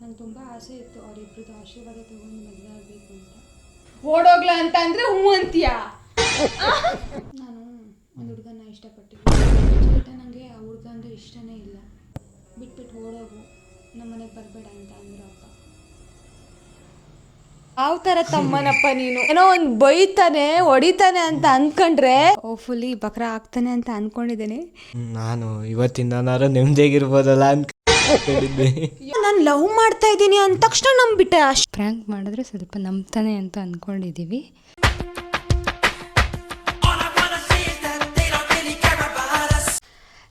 ನಂಗೆ ತುಂಬ ಆಸೆ ಇತ್ತು ಅವರಿಬ್ಬರದ್ದು ಆಶೀರ್ವಾದ ತಗೊಂಡು ಮದುವೆ ಆಗಬೇಕು ಅಂತ. ಓಡೋಗ್ಲ ಅಂತ ಅಂದರೆ ಹ್ಞೂ ಅಂತೀಯಾ? ನಾನು ಒಂದು ಹುಡುಗನ ಇಷ್ಟಪಟ್ಟಿದ್ದೆ. ನನಗೆ ಆ ಹುಡುಗ ಅಂದರೆ ಇಷ್ಟನೇ ಇಲ್ಲ. ಬಿಟ್ಬಿಟ್ಟು ಓಡೋಗು, ನಮ್ಮ ಮನೆಗೆ ಬರಬೇಡ ಅಂತ ಅಂದರು ಅಪ್ಪ. ಯಾವ ಥರ ತಮ್ಮನಪ್ಪ ನೀನು? ಏನೋ ಒಂದು ಬೈತಾನೆ ಹೊಡಿತಾನೆ ಅಂತ ಅಂದ್ಕೊಂಡ್ರೆ ಫುಲ್ಲಿ ಬಕ್ರ ಆಗ್ತಾನೆ ಅಂತ ಅಂದ್ಕೊಂಡಿದ್ದೀನಿ. ನಾನು ಇವತ್ತಿಂದನಾರು ನೆಮ್ಮದಿಯಾಗಿರ್ಬೋದಲ್ಲ ಅನ್ಕೊಂಡಿದ್ದೆ. ನಾನು ಲವ್ ಮಾಡ್ತಾ ಇದ್ದೀನಿ ಅಂದ ತಕ್ಷಣ ನಂಬಿಟ್ಟೆ. ಅಷ್ಟು ಪ್ರ್ಯಾಂಕ್ ಮಾಡಿದ್ರೆ ಸ್ವಲ್ಪ ನಂಬ್ತಾನೆ ಅಂತ ಅಂದ್ಕೊಂಡಿದ್ದೀವಿ.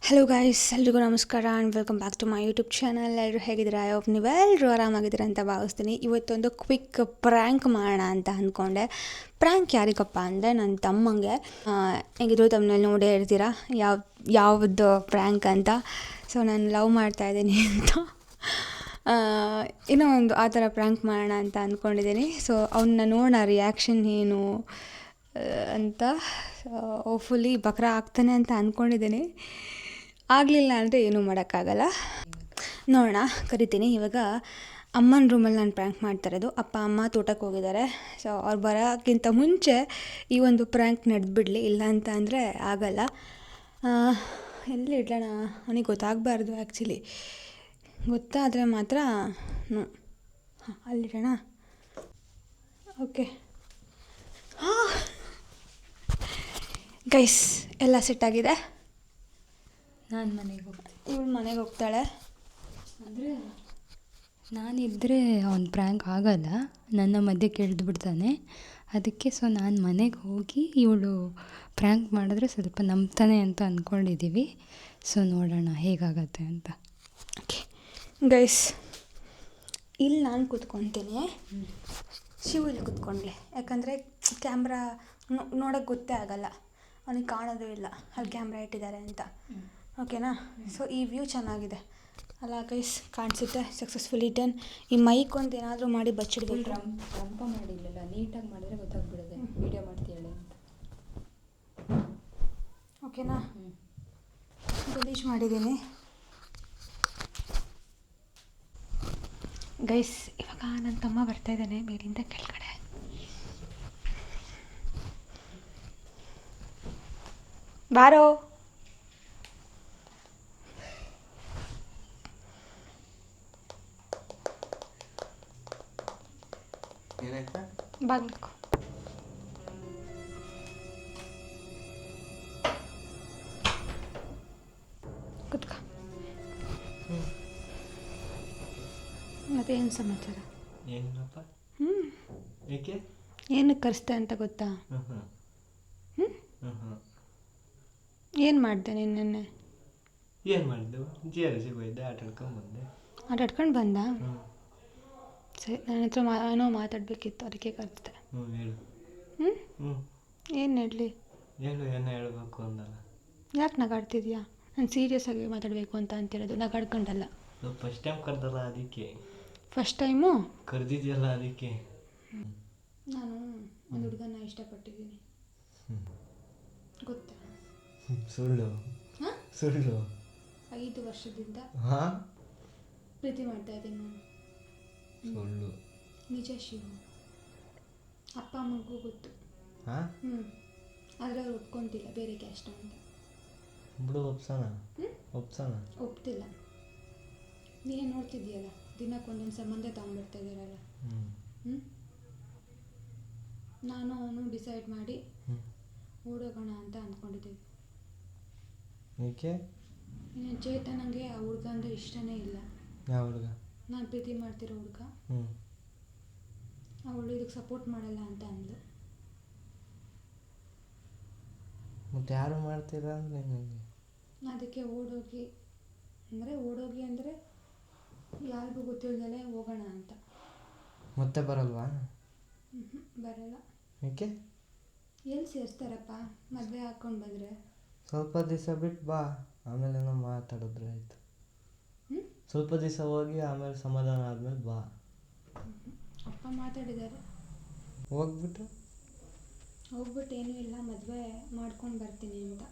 ಹಲೋ ಗಾಯ್ಸ್, ಎಲ್ರಿಗೂ ನಮಸ್ಕಾರ and welcome back to my YouTube channel. ಎಲ್ಲರೂ ಹೇಗಿದ್ದೀರಾ? ಐ ಹೋಪ್ ನೀವೆಲ್ಲರೂ ಆರಾಮಾಗಿದ್ದೀರಾ ಅಂತ ಭಾವಿಸ್ತೀನಿ. ಇವತ್ತೊಂದು ಕ್ವಿಕ್ ಪ್ರ್ಯಾಂಕ್ ಮಾಡೋಣ ಅಂತ ಅಂದ್ಕೊಂಡೆ. ಪ್ರ್ಯಾಂಕ್ ಯಾರಿಗಪ್ಪ ಅಂದರೆ ನನ್ನ ತಮ್ಮಂಗೆ. ಹೆಂಗಿದ್ರು ತಮ್ಮನಲ್ಲಿ ನೋಡೇ ಇರ್ತೀರಾ ಯಾವುದು ಪ್ರ್ಯಾಂಕ್ ಅಂತ. ಸೊ ನಾನು ಲವ್ ಮಾಡ್ತಾಯಿದ್ದೀನಿ ಅಂತ ಇನ್ನೂ ಒಂದು ಆ ಥರ ಪ್ರ್ಯಾಂಕ್ ಮಾಡೋಣ ಅಂತ ಅಂದ್ಕೊಂಡಿದ್ದೀನಿ. ಸೊ ಅವನ್ನ ನೋಡೋಣ ರಿಯಾಕ್ಷನ್ ಏನು ಅಂತ. ಫುಲ್ಲಿ ಬಕ್ರ ಆಗ್ತಾನೆ ಅಂತ ಅಂದ್ಕೊಂಡಿದ್ದೀನಿ. ಆಗಲಿಲ್ಲ ಅಂದರೆ ಏನೂ ಮಾಡೋಕ್ಕಾಗಲ್ಲ. ನೋಡೋಣ, ಕರಿತೀನಿ. ಇವಾಗ ಅಮ್ಮನ ರೂಮಲ್ಲಿ ನಾನು ಪ್ರ್ಯಾಂಕ್ ಮಾಡ್ತಾ ಇರೋದು. ಅಪ್ಪ ಅಮ್ಮ ತೋಟಕ್ಕೆ ಹೋಗಿದ್ದಾರೆ. ಸೊ ಅವ್ರು ಬರೋಕ್ಕಿಂತ ಮುಂಚೆ ಈ ಒಂದು ಪ್ರ್ಯಾಂಕ್ ನಡೆದ್ಬಿಡಲಿ, ಇಲ್ಲ ಅಂತ ಅಂದರೆ ಆಗಲ್ಲ. ಎಲ್ಲಿ ಇಡೋಣ? ಅವನಿಗೆ ಗೊತ್ತಾಗಬಾರ್ದು ಆ್ಯಕ್ಚುಲಿ. ಗೊತ್ತಾದರೆ ಮಾತ್ರ ಅಲ್ಲಿಡೋಣ. ಓಕೆ ಗೈಸ್, ಎಲ್ಲ ಸೆಟ್ಟಾಗಿದೆ. ನಾನು ಮನೆಗೆ ಹೋಗ್ತೀನಿ. ಇವಳು ಮನೆಗೆ ಹೋಗ್ತಾಳೆ. ಅಂದರೆ ನಾನಿದ್ದರೆ ಅವ್ನ ಪ್ರ್ಯಾಂಕ್ ಆಗಲ್ಲ, ನನ್ನ ಮಧ್ಯೆ ಬಿಡ್ತಾನೆ. ಅದಕ್ಕೆ ಸೊ ನಾನು ಮನೆಗೆ ಹೋಗಿ ಇವಳು ಪ್ರ್ಯಾಂಕ್ ಮಾಡಿದ್ರೆ ಸ್ವಲ್ಪ ನಂಬ್ತಾನೆ ಅಂತ ಅಂದ್ಕೊಂಡಿದ್ದೀವಿ. ಸೊ ನೋಡೋಣ ಹೇಗಾಗತ್ತೆ ಅಂತ. ಓಕೆ ಗೈಸ್, ಇಲ್ಲಿ ನಾನು ಕೂತ್ಕೊತೀನಿ, ಶಿವು ಇಲ್ಲಿ ಕೂತ್ಕೊಂಡ್ಲಿ. ಯಾಕಂದರೆ ಕ್ಯಾಮ್ರಾ ನೋಡೋಕ್ಕೆ ಗೊತ್ತೇ ಆಗಲ್ಲ, ಅವನಿಗೆ ಕಾಣೋದು ಇಲ್ಲ ಅಲ್ಲಿ ಕ್ಯಾಮ್ರಾ ಇಟ್ಟಿದ್ದಾರೆ ಅಂತ. ಓಕೆನಾ? ಸೊ ಈ ವ್ಯೂ ಚೆನ್ನಾಗಿದೆ ಅಲ್ಲ ಗೈಸ್? ಕಾಣಿಸುತ್ತೆ. Successfully done. ಈ ಮೈಕ್ ಒಂದು ಏನಾದರೂ ಮಾಡಿ ಬಚ್ಚಿಡ್ಬೇಕು. ರಂಪ ಮಾಡಿಲ್ಲ, ನೀಟಾಗಿ ಮಾಡಿದ್ರೆ ಗೊತ್ತಾಗ್ಬಿಡೋದೆ ವೀಡಿಯೋ ಮಾಡ್ತೀಯಳೆ ಅಂತ. ಓಕೆನಾ? ಗಲೀಜು ಮಾಡಿದ್ದೀನಿ ಗೈಸ್. ಇವಾಗ ನನ್ನ ತಮ್ಮ ಬರ್ತಾಯಿದ್ದಾನೆ ಮೇಲಿಂದ ಕೆಳಗಡೆ. ಬಾರೋ. ಬಾಗ್ಲಿಕ್ಕೋ. ಕುತ್ಕ. ಮತ್ತೆ ಏನು ಸಮಾಚಾರ? ಏನಪ್ಪ? ಏಕೆ ಏನಕ್ಕೆ ಕರೆಸ್ತೆ ಅಂತ ಗೊತ್ತಾ? ಏನು ಮಾಡಿದೆ ನೀನು ನೆನ್ನೆ? ಏನು ಮಾಡಿದ್ದು? GRC ಹೋಗಿದ್ದೆ, ಆಟ ಆಡ್ಕೊಂಡು ಬಂದೆ. ಆಟ ಆಡ್ಕೊಂಡು ಬಂದ? ಸರಿ, ನನ್ನ ಹತ್ರ ಏನೋ ಮಾತಾಡಬೇಕಿತ್ತು, ಅದಕ್ಕೆ ಕರೆಸ್ದೆ. ಹೇಳು. ಏನು ಹೇಳಲಿ? ಹೇಳು, ಏನೋ ಹೇಳಬೇಕು ಅಂದಲ್ಲ. ಯಾಕೆ ನಗಾಡ್ತಿದ್ಯಾ? ನಾನು ಸೀರಿಯಸ್ ಆಗಿ ಮಾತಾಡಬೇಕು ಅಂತ ಅಂತಿರೋದು, ನಗಾಡ್ಕೊಂಡಲ್ಲ. ಫಸ್ಟ್ ಟೈಮ್ ಕರೆದಲ್ಲ ಅದಕ್ಕೆ. ಫಸ್ಟ್ ಟೈಮು ಕರೆದಿದ್ಯಲ್ಲ ಅದಕ್ಕೆ. ನಾನು ಒಂದು ಹುಡುಗನ ಇಷ್ಟಪಟ್ಟಿದ್ದೀನಿ, ಗೊತ್ತಾ? ಸುಳ್ಳು. ಹಾಂ, ಸುಳ್ಳು. 5 ವರ್ಷದಿಂದ ಹಾಂ, ಪ್ರೀತಿ ಮಾಡ್ತಾ ಇದ್ದೀನಿ ನಾನು. ಸುಳ್ಳು. ನಿಜ ಶಿವು. ಅಪ್ಪ ಅಮ್ಮಗೂ ಗೊತ್ತು. ಹಾಂ, ಆದರೆ ಅವ್ರು ಒಪ್ಕೊತಿಲ್ಲ, ಬೇರೆ ಕ್ಯಾಸ್ಟ್ ಅಂತ. ಬಿಡು, ಒಪ್ಸೋಣ. ಒಪ್ತಿಲ್ಲ. ನೀನೇ ನೋಡ್ತಿದ್ದೀಯಲ್ಲ, ದಿನಕ್ಕೊಂದೊಂದು ಸಂಬಂಧ ತಗೊಂಡ್ಬಿಡ್ತಾ ಇದ್ದೀರಲ್ಲ. ನಾನು ಅವನು ಡಿಸೈಡ್ ಮಾಡಿ ಓಡೋಗೋಣ ಅಂತ ಅಂದ್ಕೊಂಡಿದ್ದೀವಿ. ಏಕೆ? ಚೇತನಂಗೆ ಆ ಹುಡುಗ ಅಂದರೆ ಇಷ್ಟನೇ ಇಲ್ಲ. ಯಾವ ಹುಡುಗ? ನಾನು ಪ್ರೀತಿ ಮಾಡ್ತಿರೋ ಹುಡುಗ. ಅವಳು ಇದಕ್ಕೆ ಸಪೋರ್ಟ್ ಮಾಡಲ್ಲ ಅಂತ ಅಂದ್ಲು. ಮತ್ತೆ ಯಾರು ಮಾಡ್ತೀರಾ ಅಂದರೆ ನನಗೆ ಅದಕ್ಕೆ ಓಡೋಗಿ ಅಂದರೆ ಯಾರಿಗೂ ಗೊತ್ತಿಲ್ಲದಲೇ ಹೋಗೋಣ ಅಂತ. ಮತ್ತೆ ಬರಲ್ವಾ? ಬರಲ್ಲ. ಏಕೆ? ಎಲ್ಲಿ ಸೇರಿಸ್ತಾರಪ್ಪ ಮದುವೆ ಹಾಕ್ಕೊಂಡು ಬಂದರೆ? ಸ್ವಲ್ಪ ದಿವಸ ಬಿಟ್ಟು ಬಾ, ಆಮೇಲೆ ನಾವು ಮಾತಾಡಿದ್ರೆ ಆಯಿತು. ಸ್ವಲ್ಪ ದಿವಸ ಹೋಗಿ ಆಮೇಲೆ ಸಮಾಧಾನ ಆದಮೇಲೆ ಬಾ. ಅಪ್ಪ ಮಾತಾಡಿದ್ದಾರೆ. ಹೋಗ್ಬಿಟ್ಟು ಏನೂ ಇಲ್ಲ, ಮದುವೆ ಮಾಡ್ಕೊಂಡು ಬರ್ತೀನಿ ಅಂತ.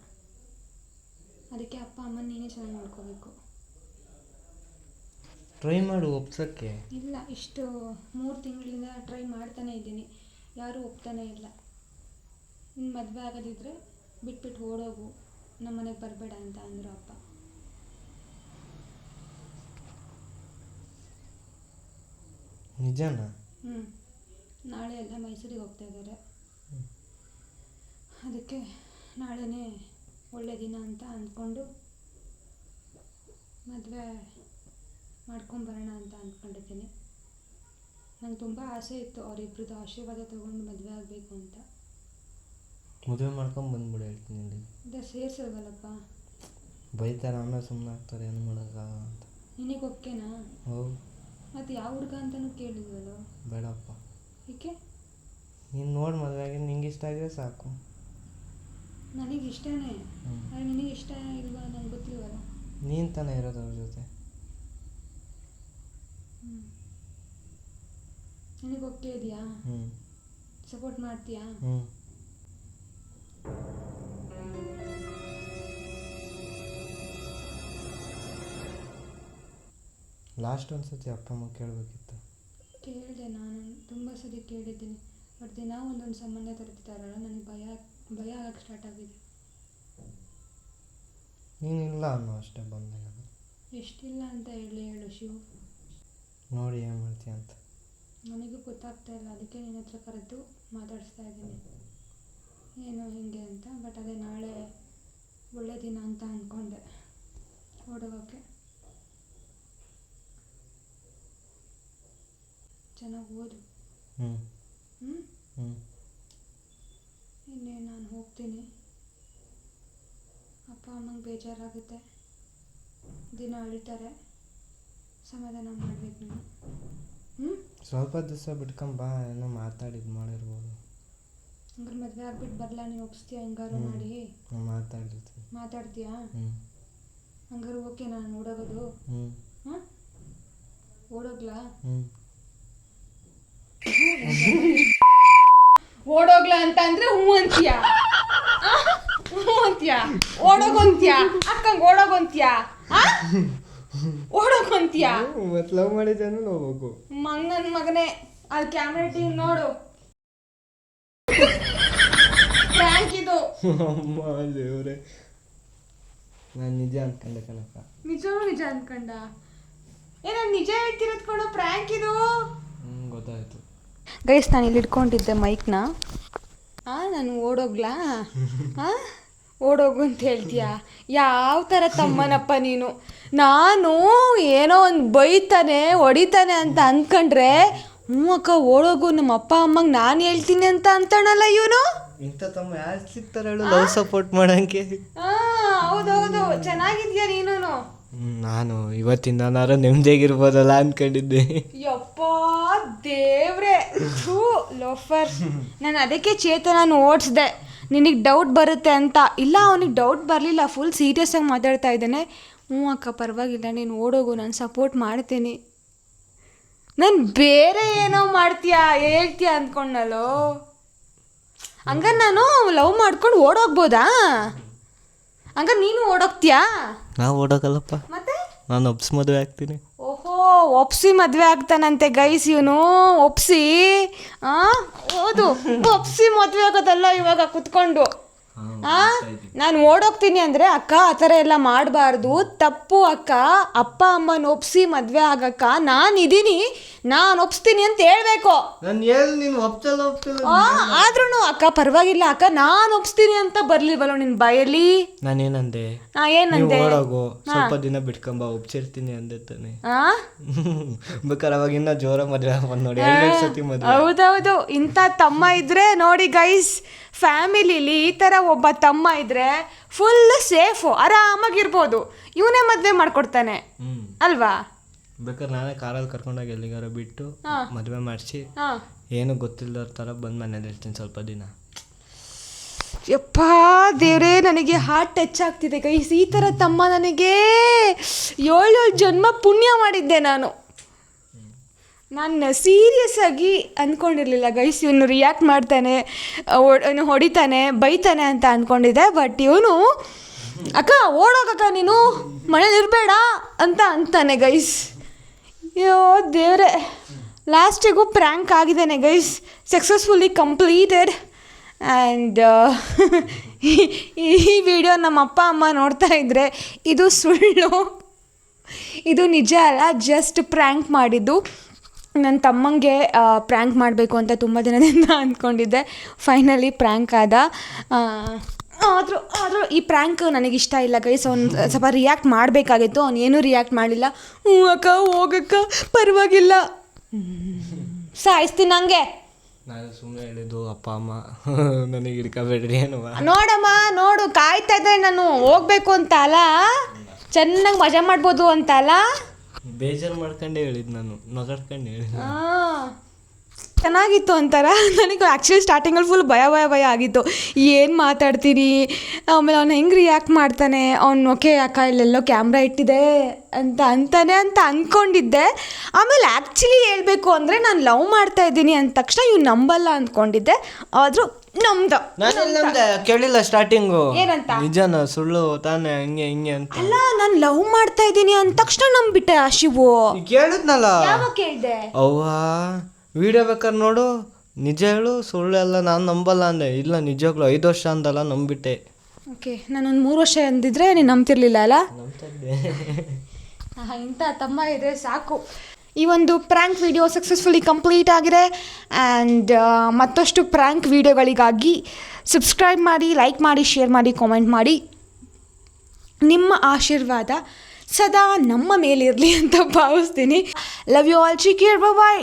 ಅದಕ್ಕೆ ಅಪ್ಪ ಅಮ್ಮನ ನೀನೇ ಚೆನ್ನಾಗಿ ನೋಡ್ಕೋಬೇಕು. ಟ್ರೈ ಮಾಡು ಒಪ್ಸೋಕ್ಕೆ. ಇಲ್ಲ, ಇಷ್ಟು 3 ತಿಂಗಳಿಂದ ಟ್ರೈ ಮಾಡ್ತಾನೆ ಇದ್ದೀನಿ, ಯಾರೂ ಒಪ್ತಾನೆ ಇಲ್ಲ. ನಿನ್ನ ಮದುವೆ ಆಗೋದಿದ್ರೆ ಬಿಟ್ಬಿಟ್ಟು ಓಡೋಗು, ನಮ್ಮ ಮನೆಗೆ ಬರಬೇಡ ಅಂತ ಅಂದರು ಅಪ್ಪ. ನಿಜನಾ? ನಾಳೆ ಎಲ್ಲ ಮೈಸೂರಿಗೆ ಹೋಗ್ತಾ ಇದ್ದಾರೆ. ಅದಕ್ಕೆ ನಾಳೆನೇ ಒಳ್ಳೆ ದಿನ ಅಂತ ಅಂದ್ಕೊಂಡು ಮದುವೆ ಮಾಡ್ಕೊಂಬರೋಣ ಅಂತ ಅಂದ್ಕೊಂಡಿದ್ದೀನಿ. ನಂಗೆ ತುಂಬ ಆಸೆ ಇತ್ತು ಅವರಿಬ್ರದ್ದು ಆಶೀರ್ವಾದ ತೊಗೊಂಡು ಮದುವೆ ಆಗಬೇಕು ಅಂತ. ಮದುವೆ ಮಾಡ್ಕೊಂಡು ಬಂದ್ಬಿಡು ಹೇಳ್ತೀನಿ ಇಲ್ಲಿ. ಅದೇ ಸೇರಿಸಲ್ವಲ್ಲಪ್ಪ. ಬೈತಾರೆ, ಆಮೇಲೆ ಸುಮ್ಮನೆ ಆಗ್ತಾರೆ, ಏನು ಮಾಡೋಕ್ಕಾಗಲ್ಲ ಅಂತ. ನಿನಗೆ ಓಕೆನಾ? ಹೌದು. ಮತ್ತು ಯಾವ ಹುಡುಗ ಅಂತಲೂ ಕೇಳಿದ್ವಲ್ಲ. ಬೇಡಪ್ಪ. ಏಕೆ? ನೀನು ನೋಡಿ ಮದುವೆ ಆಗಿ ನಿಂಗೆ ಇಷ್ಟ ಆಗಿದ್ರೆ ಸಾಕು. ನನಗೆ ಇಷ್ಟನೇ, ಆದರೆ ನಿನಗೆ ಇಷ್ಟ ಇಲ್ವಾ ನಂಗೆ ಗೊತ್ತಿಲ್ವಲ್ಲ. ನೀನು ತಾನೇ ಇರೋದು ಅವ್ರ ಜೊತೆ. ನಿನಗೆ ಓಕೆ ಇದೆಯಾ? ಸಪೋರ್ಟ್ ಮಾಡ್ತೀಯಾ? ಲಾಸ್ಟ್ ಒಂದ್ಸತಿ ಅಪ್ಪ ಅಮ್ಮ ಕೇಳಬೇಕಿತ್ತು. ಕೇಳಿದೆ, ನಾನು ತುಂಬ ಸರಿ ಕೇಳಿದ್ದೀನಿ. ಬಟ್ ದಿನ ಒಂದೊಂದು ಸಂಬಂಧ ತರ್ತಿದ್ದಾರಲ್ಲ, ನನಗೆ ಭಯ ಆಗಕ್ಕೆ ಸ್ಟಾರ್ಟ್ ಆಗಿದೆ. ನೀನಿಲ್ಲ ಅನ್ನೋ ಅಷ್ಟೇ ಬಂದಾಗ. ಎಷ್ಟಿಲ್ಲ ಅಂತ ಹೇಳು ಶಿವು. ನೋಡಿ ಏನು ಮಾಡ್ತೀಯ ಅಂತ. ನನಗೂ ಗೊತ್ತಾಗ್ತಾ ಇಲ್ಲ, ಅದಕ್ಕೆ ನಿನ್ನ ಹತ್ರ ಕರೆದು ಮಾತಾಡಿಸ್ತಾ ಇದ್ದೀನಿ ಏನು ಹಿಂಗೆ ಅಂತ. ಬಟ್ ಅದೇ ನಾಳೆ ಒಳ್ಳೆ ದಿನ ಅಂತ ಅಂದ್ಕೊಂಡೆ ಓಡೋಗೋಕ್ಕೆ. ಚೆನ್ನಾಗಿ ಓದು. ಇನ್ನೇ ನಾನು ಹೋಗ್ತೀನಿ. ಅಪ್ಪ ಅಮ್ಮಂಗೆ ಬೇಜಾರಾಗುತ್ತೆ, ದಿನ ಅಳಿತಾರೆ, ಸಮಾಧಾನ ಮಾಡಬೇಕು ನೀನು. ಸ್ವಲ್ಪ ದಿವಸ ಬಿಟ್ಕೊಂಬಾ, ಏನೋ ಮಾತಾಡಿದ್ದು ಮಾಡಿರ್ಬೋದು. ಹಂಗಾರೆ ಮದುವೆ ಆಗ್ಬಿಟ್ಟು ಬರಲ್ಲ, ನೀನು ಒಪ್ಸ್ತೀಯ ಹೆಂಗಾರು ಮಾಡಿ? ಮಾತಾಡಿರ್ತೀನಿ. ಮಾತಾಡ್ತೀಯಾ? ಹಂಗಾರೆ ಓಕೆ ನಾನು ಓಡೋಗೋದು? ಹಾಂ, ಓಡೋಗ್ಲಾ? ಓಡೋಗ್ಲಾ ಅಂತ ಅಂದರೆ ಹ್ಞೂ ಅಂತೀಯ? ಹ್ಞೂ ಅಂತೀಯ? ಓಡೋಗಂತೀಯ? ಅಕ್ಕಂಗೆ ಓಡೋಗಂತೀಯ? ಓಡೋಗಂತೀಯ? ಮತ್ತೆ ಲವ್ ಮಾಡಿದ್ದಾನು ಹೋಗ್ಬೇಕು. ನನ್ನ ಮಗನೇ, ಅಲ್ಲಿ ಕ್ಯಾಮ್ರಾ ಟೀಮ್ ನೋಡು, ಫ್ರ್ಯಾಂಕ್ ಇದು. ಅಮ್ಮ ದೇವ್ರೆ, ನಾನು ನಿಜ ಅನ್ಕೊಂಡೆ ಕಣಕ್ಕ. ನಿಜವೂ ನಿಜ ಅನ್ಕೊಂಡ? ನಾನು ನಿಜ ಹೇಳ್ತಿರೋದು ಕೊಡೋ, ಪ್ರ್ಯಾಂಕ್ ಇದು. ಗೊತ್ತಾಯ್ತು ಗೈಸ್. ನಾನು ಇಲ್ಲಿ ಇಟ್ಕೊಂಡಿದ್ದೆ ಮೈಕ್ನ. ನಾನು ಓಡೋಗ್ಲಾ? ಓಡೋಗು ಅಂತ ಹೇಳ್ತೀಯಾ? ಯಾವ ಥರ ತಮ್ಮನಪ್ಪ ನೀನು. ನಾನು ಏನೋ ಒಂದು ಬೈತಾನೆ ಹೊಡಿತಾನೆ ಅಂತ ಅಂದ್ಕೊಂಡ್ರೆ ಹ್ಞೂ ಅಕ್ಕ ಓಡೋಗು, ನಮ್ಮ ಅಪ್ಪ ಅಮ್ಮಂಗೆ ನಾನು ಹೇಳ್ತೀನಿ ಅಂತ ಅಂತಾನಲ್ಲ ಇವನು. ಇಂಥ ತಮ್ಮ ಯಾರು ಸಿಗ್ತಾರೆ ಹೇಳು ಲವ್ ಸಪೋರ್ಟ್ ಮಾಡೋಕ್ಕೆ? ಹೌದೌದು, ಚೆನ್ನಾಗಿದ್ಯಾ ನೀನು. ನಾನು ಇವತ್ತಿಂದನಾರು ನೆಮ್ಮದಿಯಾಗಿರ್ಬೋದಲ್ಲ ಅಂದ್ಕೊಂಡಿದ್ದೆ. ಯಪ್ಪ ದೇವ್ರೆ, ಲೋಫರ್. ನಾನು ಅದಕ್ಕೆ ಚೇತನ ಓಡಿಸ್ದೆ, ನಿನಗೆ ಡೌಟ್ ಬರುತ್ತೆ ಅಂತ. ಇಲ್ಲ, ಅವನಿಗೆ ಡೌಟ್ ಬರಲಿಲ್ಲ, ಫುಲ್ ಸೀರಿಯಸ್ಸಾಗಿ ಮಾತಾಡ್ತಾ ಇದ್ದಾನೆ. ಹ್ಞೂ ಅಕ್ಕ ಪರವಾಗಿಲ್ಲ, ನೀನು ಓಡೋಗು, ನಾನು ಸಪೋರ್ಟ್ ಮಾಡ್ತೀನಿ. ನಾನು ಬೇರೆ ಏನೋ ಮಾಡ್ತೀಯಾ ಹೇಳ್ತೀಯ ಅಂದ್ಕೊಂಡಲ್ಲೋ. ಹಂಗಾರೆ ನಾನು ಲವ್ ಮಾಡ್ಕೊಂಡು ಓಡೋಗ್ಬೋದಾ? ಹಂಗಾರೆ ನೀನು ಓಡೋಗ್ತೀಯಾ? ನಾವು ಓಡೋಗಲ್ಲಪ್ಪ, ಮತ್ತೆ ನಾನು ಒಪ್ಸಿ ಮದುವೆ ಆಗ್ತೀನಿ. ಓಹೋ, ಒಪ್ಸಿ ಮದುವೆ ಆಗ್ತಾನಂತೆ ಗೈಸ್ ಇವನು. ಒಪ್ಸಿ ಹೌದು, ಒಪ್ಸಿ ಮದುವೆ ಆಗೋದಲ್ಲ ಇವಾಗ ಕುತ್ಕೊಂಡು. ನಾನು ಓಡೋಗ್ತೀನಿ ಅಂದರೆ ಅಕ್ಕ ಆ ಥರ ಎಲ್ಲ ಮಾಡಬಾರ್ದು, ತಪ್ಪು ಅಕ್ಕ. ಅಪ್ಪ ಅಮ್ಮನ ಒಪ್ಸಿ ಮದುವೆ ಆಗಕ್ಕ ನಾನಿದ್ದೀನಿ, ನಾನು ಒಪ್ಸ್ತೀನಿ ಅಂತ ಹೇಳ್ಬೇಕು. ನಾನು ಹೇಳಿ ನೀನು ಒಪ್ಸಲ್ಲ ಆದ್ರೂ ಅಕ್ಕ ಪರವಾಗಿಲ್ಲ ಅಕ್ಕ, ನಾನು ಒಪ್ಸ್ತೀನಿ ಅಂತ ಬರ್ಲಿಲ್ವಲ್ಲ ನಿನ್ನ ಬಾಯಲ್ಲಿ. ನಾನೇನಂದೆ? ಏನಂದೆ? ಓಡೋಗು, ಸ್ವಲ್ಪ ದಿನ ಬಿಟ್ಕೊಂಬ, ಒಪ್ಸಿರ್ತೀನಿ ಅಂದೆ ತಾನೆ. ಬೇಕಾದ್ರೆ ಅವಾಗ ಇನ್ನ ಜೋರ ಮದುವೆ ಬಂದು ನೋಡಿ, 2 ಸತಿ ಮದುವೆ. ಹೌದೌದು, ಇಂಥ ತಮ್ಮ ಇದ್ರೆ ನೋಡಿ ಗೈಸ್, ಫ್ಯಾಮಿಲಿಲಿ ಈ ಥರ ಒಬ್ಬ ತಮ್ಮ ಇದ್ರೆ ಫುಲ್ ಸೇಫು, ಆರಾಮಾಗಿರ್ಬೋದು. ಇವನೇ ಮದುವೆ ಮಾಡ್ಕೊಡ್ತಾನೆ ಅಲ್ವಾ? ಬೇಕಾದ್ರೆ ನಾನೇ ಕಾರಲ್ಲಿ ಕರ್ಕೊಂಡೋಗಿ ಎಲ್ಲಿಗಾರ ಬಿಟ್ಟು ಮದುವೆ ಮಾಡಿಸಿ, ಏನು ಗೊತ್ತಿಲ್ಲದವ್ರ ಥರ ಬಂದು ಮನೇಲಿ ಇರ್ತೀನಿ ಸ್ವಲ್ಪ ದಿನ. ಯಪ್ಪ ದೇವ್ರೇ, ನನಗೆ ಹಾರ್ಟ್ ಟಚ್ ಆಗ್ತಿದೆ ಗೈಸ್. ಈ ಥರ ತಮ್ಮ ನನಗೆ 7 ಜನ್ಮ ಪುಣ್ಯ ಮಾಡಿದ್ದೆ ನಾನು. ನಾನು ಸೀರಿಯಸ್ ಆಗಿ ಅಂದ್ಕೊಂಡಿರಲಿಲ್ಲ ಗೈಸ್, ಇವನು ರಿಯಾಕ್ಟ್ ಮಾಡ್ತಾನೆ, ಹೊಡಿತಾನೆ, ಬೈತಾನೆ ಅಂತ ಅಂದ್ಕೊಂಡಿದ್ದೆ. ಬಟ್ ಇವನು ಅಕ್ಕ ಓಡೋಗಕ್ಕ, ನೀನು ಮನೇಲಿ ಇರಬೇಡ ಅಂತ ಅಂತಾನೆ ಗೈಸ್. ಅಯ್ಯೋ ದೇವ್ರೆ, ಲಾಸ್ಟಿಗೂ ಪ್ರ್ಯಾಂಕ್ ಆಗಿದ್ದೇನೆ ಗೈಸ್, ಸಕ್ಸಸ್ಫುಲಿ ಕಂಪ್ಲೀಟೆಡ್. ಆ್ಯಂಡ್ ಈ ವಿಡಿಯೋ ನಮ್ಮ ಅಪ್ಪ ಅಮ್ಮ ನೋಡ್ತಾ ಇದ್ದರೆ ಇದು ಸುಳ್ಳು, ಇದು ನಿಜ ಅಲ್ಲ, ಜಸ್ಟ್ ಪ್ರ್ಯಾಂಕ್ ಮಾಡಿದ್ದು. ನನ್ನ ತಮ್ಮಂಗೆ ಪ್ರ್ಯಾಂಕ್ ಮಾಡಬೇಕು ಅಂತ ತುಂಬ ದಿನದಿಂದ ಅಂದ್ಕೊಂಡಿದ್ದೆ. ಫೈನಲಿ ಪ್ರ್ಯಾಂಕ್ ಆದ. ಆದರೂ ಈ ಪ್ರ್ಯಾಂಕ್ ನನಗಿಷ್ಟ ಇಲ್ಲ ಗೈಸ್. ಅವ್ನು ಸ್ವಲ್ಪ ರಿಯಾಕ್ಟ್ ಮಾಡಬೇಕಾಗಿತ್ತು, ಅವ್ನು ಏನೂ ರಿಯಾಕ್ಟ್ ಮಾಡಲಿಲ್ಲ. ಹ್ಞೂ ಅಕ್ಕ, ಹೋಗಕ್ಕ, ಪರವಾಗಿಲ್ಲ, ಸಾಯಿಸ್ತೀನಿ ನನಗೆ. ನಾನು ಸುಮ್ಮನೆ ಹೇಳಿದ್ದು ಅಪ್ಪ ಅಮ್ಮ ನನಗೆ ಹಿಡ್ಕೋಬೇಡ್ರಿ ಏನವ. ನೋಡಮ್ಮ ನೋಡು, ಕಾಯ್ತಾ ಇದ್ದೆ ನಾನು ಹೋಗ್ಬೇಕು ಅಂತ ಅಲ್ಲ, ಚೆನ್ನಾಗಿ ಮಜಾ ಮಾಡ್ಬೋದು ಅಂತ ಅಲ್ಲ. ಬೇಜಾರು ಮಾಡ್ಕೊಂಡೇ ಹೇಳಿದ್ದು, ನಾನು ನಗಾಡ್ಕೊಂಡು ಹೇಳಿದ್ದು. ಚೆನ್ನಾಗಿತ್ತು ಒಂಥರ. ನನಗೆ ಆ್ಯಕ್ಚುಲಿ ಸ್ಟಾರ್ಟಿಂಗಲ್ಲಿ ಫುಲ್ ಭಯ ಆಗಿತ್ತು, ಏನು ಮಾತಾಡ್ತೀನಿ, ಆಮೇಲೆ ಅವ್ನು ಹೆಂಗೆ ರಿಯಾಕ್ಟ್ ಮಾಡ್ತಾನೆ, ಅವ್ನು ಓಕೆ ಅಕ್ಕ ಇಲ್ಲೆಲ್ಲೋ ಕ್ಯಾಮ್ರಾ ಇಟ್ಟಿದೆ ಅಂತ ಅಂದ್ಕೊಂಡಿದ್ದೆ. ಆಮೇಲೆ ಆ್ಯಕ್ಚುಲಿ ಹೇಳಬೇಕು ಅಂದರೆ ನಾನು ಲವ್ ಮಾಡ್ತಾ ಇದ್ದೀನಿ ಅಂದ ತಕ್ಷಣ ಇವ್ನು ನಂಬಲ್ಲ ಅಂದ್ಕೊಂಡಿದ್ದೆ. ಆದರೂ ನಮ್ದು ನಮ್ದೆ ಕೇಳಿಲ್ಲ ಸ್ಟಾರ್ಟಿಂಗು, ಏನಂತ? ನಿಜನ ಸುಳ್ಳು ತಾನೆ ಹಿಂಗೆ ಅಂತ. ಅಲ್ಲ, ನಾನು ಲವ್ ಮಾಡ್ತಾ ಇದ್ದೀನಿ ಅಂದ ತಕ್ಷಣ ನಂಬಿಟ್ಟೆ ಆ ಶಿವು. ಕೇಳಿದ್ನಲ್ಲ, ಯಾವಾಗ ಕೇಳಿದೆ? ಅವ್ವ ವಿಡಿಯೋ ಬೇಕಾದ್ರೆ ನೋಡು, ನಿಜ ಹೇಳು ಸುಳ್ಳು ಎಲ್ಲ ನಾನು ನಂಬಲ್ಲ ಅಂದೆ. ಇಲ್ಲ ನಿಜವಾಗ್ಲು 5 ವರ್ಷ ಅಂದಲ್ಲ, ನಂಬಿಟ್ಟೆ. ಓಕೆ, ನಾನೊಂದು 3 ವರ್ಷ ಅಂದಿದ್ರೆ ನೀನು ನಂಬ್ತಿರ್ಲಿಲ್ಲ ಅಲ್ಲ. ನಂಬ್ತಿದ್ದೆ. ಇಂಥ ತಮ್ಮ ಇದೆ ಸಾಕು. ಈ ಒಂದು ಪ್ರ್ಯಾಂಕ್ ವಿಡಿಯೋ ಸಕ್ಸಸ್ಫುಲಿ ಕಂಪ್ಲೀಟ್ ಆಗಿದೆ. ಆ್ಯಂಡ್ ಮತ್ತಷ್ಟು ಪ್ರ್ಯಾಂಕ್ ವಿಡಿಯೋಗಳಿಗಾಗಿ ಸಬ್ಸ್ಕ್ರೈಬ್ ಮಾಡಿ, ಲೈಕ್ ಮಾಡಿ, ಶೇರ್ ಮಾಡಿ, ಕಾಮೆಂಟ್ ಮಾಡಿ. ನಿಮ್ಮ ಆಶೀರ್ವಾದ ಸದಾ ನಮ್ಮ ಮೇಲಿರಲಿ ಅಂತ ಭಾವಿಸ್ತೀನಿ. Love you all, take care, bye.